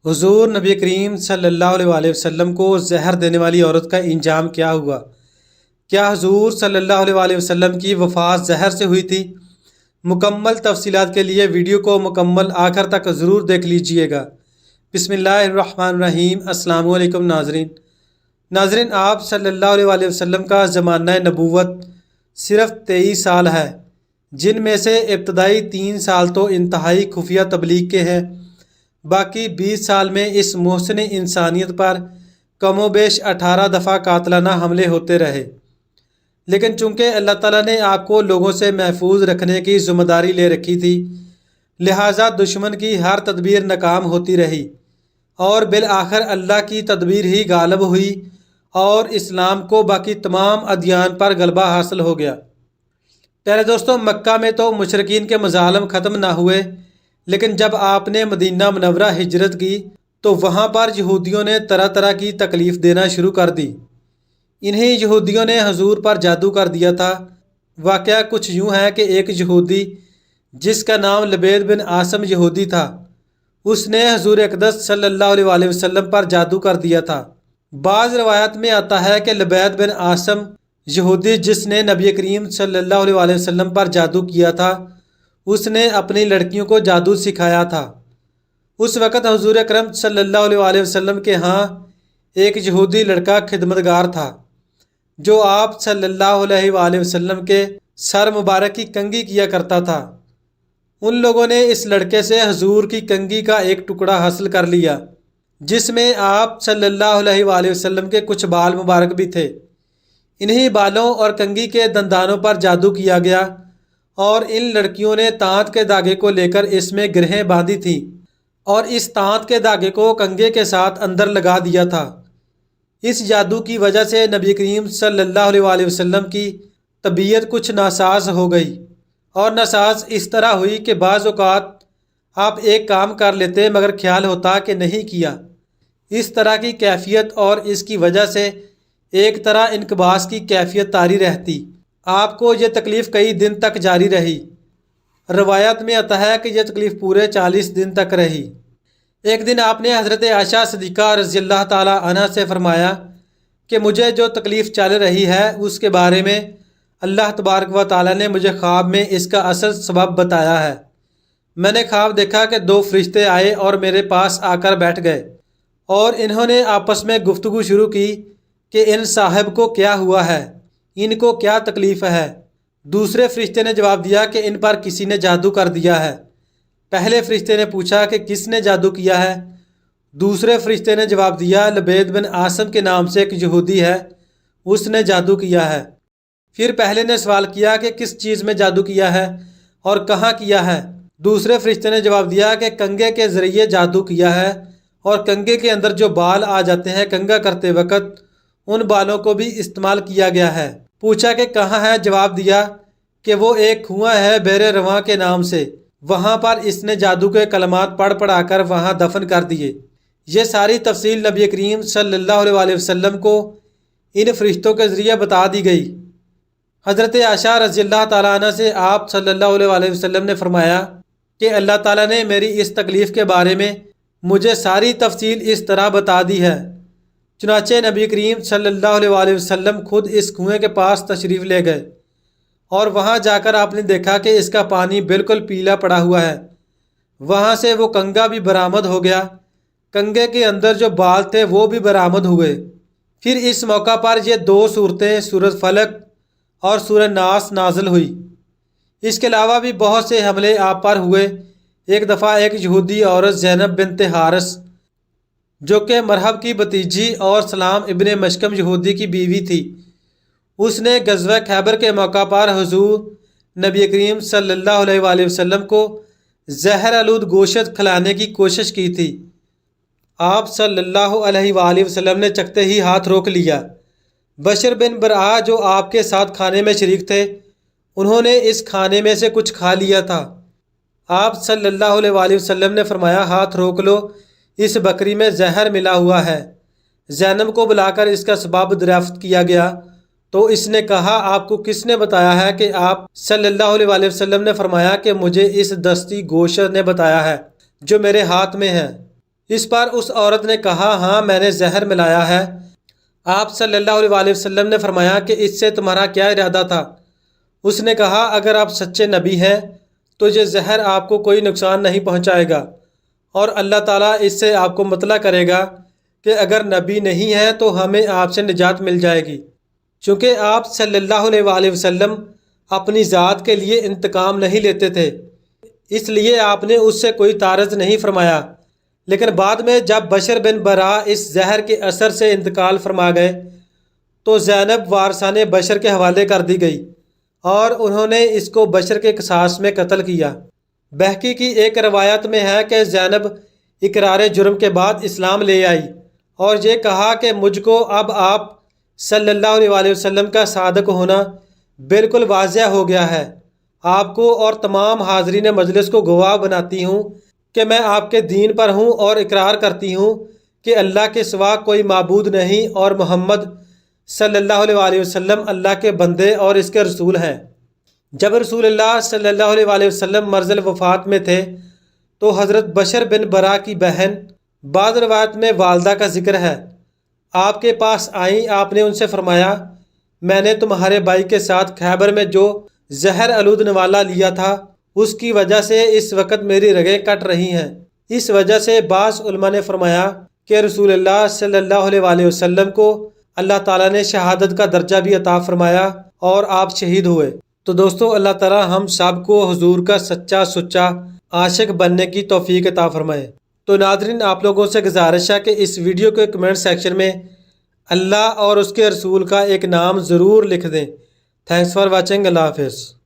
حضور نبی کریم صلی اللہ علیہ وسلم کو زہر دینے والی عورت کا انجام کیا ہوا؟ کیا حضور صلی اللہ علیہ وسلم کی وفات زہر سے ہوئی تھی؟ مکمل تفصیلات کے لیے ویڈیو کو مکمل آخر تک ضرور دیکھ لیجئے گا۔ بسم اللہ الرحمن الرحیم۔ السلام علیکم ناظرین، آپ صلی اللہ علیہ وسلم کا زمانہ نبوت صرف 23 سال ہے، جن میں سے ابتدائی 3 سال تو انتہائی خفیہ تبلیغ کے ہیں۔ باقی 20 سال میں اس محسن انسانیت پر کم و بیش 18 دفعہ قاتلانہ حملے ہوتے رہے، لیکن چونکہ اللہ تعالیٰ نے آپ کو لوگوں سے محفوظ رکھنے کی ذمہ داری لے رکھی تھی، لہٰذا دشمن کی ہر تدبیر ناکام ہوتی رہی اور بالآخر اللہ کی تدبیر ہی غالب ہوئی اور اسلام کو باقی تمام ادیان پر غلبہ حاصل ہو گیا۔ پہلے دوستوں، مکہ میں تو مشرکین کے مظالم ختم نہ ہوئے، لیکن جب آپ نے مدینہ منورہ ہجرت کی تو وہاں پر یہودیوں نے طرح طرح کی تکلیف دینا شروع کر دی۔ انہی یہودیوں نے حضور پر جادو کر دیا تھا۔ واقعہ کچھ یوں ہے کہ ایک یہودی جس کا نام لبید بن عاصم یہودی تھا، اس نے حضور اقدس صلی اللہ علیہ وسلم پر جادو کر دیا تھا۔ بعض روایات میں آتا ہے کہ لبید بن عاصم یہودی جس نے نبی کریم صلی اللہ علیہ وسلم پر جادو کیا تھا، اس نے اپنی لڑکیوں کو جادو سکھایا تھا۔ اس وقت حضور اکرم صلی اللہ علیہ وسلم کے ہاں ایک یہودی لڑکا خدمتگار تھا، جو آپ صلی اللہ علیہ وسلم کے سر مبارک کی کنگھی کیا کرتا تھا۔ ان لوگوں نے اس لڑکے سے حضور کی کنگھی کا ایک ٹکڑا حاصل کر لیا، جس میں آپ صلی اللہ علیہ وسلم کے کچھ بال مبارک بھی تھے۔ انہی بالوں اور کنگھی کے دندانوں پر جادو کیا گیا اور ان لڑکیوں نے تانت کے دھاگے کو لے کر اس میں گرہیں باندھی تھیں اور اس تانت کے دھاگے کو کنگھے کے ساتھ اندر لگا دیا تھا۔ اس جادو کی وجہ سے نبی کریم صلی اللہ علیہ وسلم کی طبیعت کچھ ناساز ہو گئی، اور ناساز اس طرح ہوئی کہ بعض اوقات آپ ایک کام کر لیتے مگر خیال ہوتا کہ نہیں کیا۔ اس طرح کی کیفیت اور اس کی وجہ سے ایک طرح انقباض کی کیفیت طاری رہتی۔ آپ کو یہ تکلیف کئی دن تک جاری رہی۔ روایت میں آتا ہے کہ یہ تکلیف پورے 40 دن تک رہی۔ ایک دن آپ نے حضرت عائشہ صدیقہ رضی اللہ تعالی عنہ سے فرمایا کہ مجھے جو تکلیف چل رہی ہے اس کے بارے میں اللہ تبارک و تعالی نے مجھے خواب میں اس کا اصل سبب بتایا ہے۔ میں نے خواب دیکھا کہ 2 فرشتے آئے اور میرے پاس آ کر بیٹھ گئے اور انہوں نے آپس میں گفتگو شروع کی کہ ان صاحب کو کیا ہوا ہے، ان کو کیا تکلیف ہے۔ دوسرے فرشتے نے جواب دیا کہ ان پر کسی نے جادو کر دیا ہے۔ پہلے فرشتے نے پوچھا کہ کس نے جادو کیا ہے؟ دوسرے فرشتے نے جواب دیا، لبید بن عاصم کے نام سے ایک یہودی ہے، اس نے جادو کیا ہے۔ پھر پہلے نے سوال کیا کہ کس چیز میں جادو کیا ہے اور کہاں کیا ہے؟ دوسرے فرشتے نے جواب دیا کہ کنگھے کے ذریعے جادو کیا ہے، اور کنگھے کے اندر جو بال آ جاتے ہیں کنگھا کرتے وقت، ان بالوں کو بھی استعمال کیا گیا ہے۔ پوچھا کہ کہاں ہے؟ جواب دیا کہ وہ ایک کنواں ہے بیر رواں کے نام سے، وہاں پر اس نے جادو کے کلمات پڑھ پڑھا کر وہاں دفن کر دیے۔ یہ ساری تفصیل نبی کریم صلی اللہ علیہ وسلم کو ان فرشتوں کے ذریعے بتا دی گئی۔ حضرت عائشہ رضی اللہ تعالیٰ عنہ سے آپ صلی اللہ علیہ وسلم نے فرمایا کہ اللہ تعالیٰ نے میری اس تکلیف کے بارے میں مجھے ساری تفصیل اس طرح بتا دی ہے۔ چنانچہ نبی کریم صلی اللہ علیہ وسلم خود اس کنویں کے پاس تشریف لے گئے، اور وہاں جا کر آپ نے دیکھا کہ اس کا پانی بالکل پیلا پڑا ہوا ہے۔ وہاں سے وہ کنگھا بھی برآمد ہو گیا، کنگھے کے اندر جو بال تھے وہ بھی برآمد ہوئے۔ پھر اس موقع پر یہ 2 صورتیں سورۃ فلق اور سورہ ناس نازل ہوئی۔ اس کے علاوہ بھی بہت سے حملے آپ پر ہوئے۔ ایک دفعہ ایک یہودی عورت زینب بنت حارث، جو کہ مرحب کی بھتیجی اور سلام ابن مشکم یہودی کی بیوی تھی، اس نے غزوہ خیبر کے موقع پر حضور نبی کریم صلی اللہ علیہ وسلم کو زہر آلود گوشت کھلانے کی کوشش کی تھی۔ آپ صلی اللہ علیہ وسلم نے چکھتے ہی ہاتھ روک لیا۔ بشر بن برآ جو آپ کے ساتھ کھانے میں شریک تھے، انہوں نے اس کھانے میں سے کچھ کھا لیا تھا۔ آپ صلی اللہ علیہ وسلم نے فرمایا، ہاتھ روک لو، اس بکری میں زہر ملا ہوا ہے۔ زینب کو بلا کر اس کا سبب دریافت کیا گیا تو اس نے کہا، آپ کو کس نے بتایا ہے؟ کہ آپ صلی اللہ علیہ وسلم نے فرمایا کہ مجھے اس دستی گوشت نے بتایا ہے جو میرے ہاتھ میں ہے۔ اس پر اس عورت نے کہا ہاں میں نے زہر ملایا ہے۔ آپ صلی اللہ علیہ وسلم نے فرمایا کہ اس سے تمہارا کیا ارادہ تھا؟ اس نے کہا اگر آپ سچے نبی ہیں تو یہ زہر آپ کو کوئی نقصان نہیں پہنچائے گا، اور اللہ تعالیٰ اس سے آپ کو مطلع کرے گا کہ اگر نبی نہیں ہے تو ہمیں آپ سے نجات مل جائے گی۔ چونکہ آپ صلی اللہ علیہ وسلم اپنی ذات کے لیے انتقام نہیں لیتے تھے، اس لیے آپ نے اس سے کوئی تعرض نہیں فرمایا۔ لیکن بعد میں جب بشر بن برا اس زہر کے اثر سے انتقال فرما گئے تو زینب وارثان بشر کے حوالے کر دی گئی اور انہوں نے اس کو بشر کے قصاص میں قتل کیا۔ بہقی کی ایک روایت میں ہے کہ زینب اقرار جرم کے بعد اسلام لے آئی اور یہ کہا کہ مجھ کو اب آپ صلی اللہ علیہ وسلم کا صادق ہونا بالکل واضح ہو گیا ہے۔ آپ کو اور تمام حاضرین مجلس کو گواہ بناتی ہوں کہ میں آپ کے دین پر ہوں اور اقرار کرتی ہوں کہ اللہ کے سوا کوئی معبود نہیں اور محمد صلی اللہ علیہ وسلم اللہ کے بندے اور اس کے رسول ہیں۔ جب رسول اللہ صلی اللہ علیہ وسلم مرض الوفات میں تھے تو حضرت بشر بن برا کی بہن، بعض روایت میں والدہ کا ذکر ہے، آپ کے پاس آئیں۔ آپ نے ان سے فرمایا میں نے تمہارے بھائی کے ساتھ خیبر میں جو زہر آلود نوالا لیا تھا اس کی وجہ سے اس وقت میری رگیں کٹ رہی ہیں۔ اس وجہ سے بعض علماء نے فرمایا کہ رسول اللہ صلی اللہ علیہ وسلم کو اللہ تعالیٰ نے شہادت کا درجہ بھی عطا فرمایا اور آپ شہید ہوئے۔ تو دوستو اللہ تعالیٰ ہم سب کو حضور کا سچا سچا عاشق بننے کی توفیق عطا فرمائے۔ تو ناظرین آپ لوگوں سے گزارش ہے کہ اس ویڈیو کے کمنٹ سیکشن میں اللہ اور اس کے رسول کا ایک نام ضرور لکھ دیں۔ Thanks for watching. اللہ حافظ۔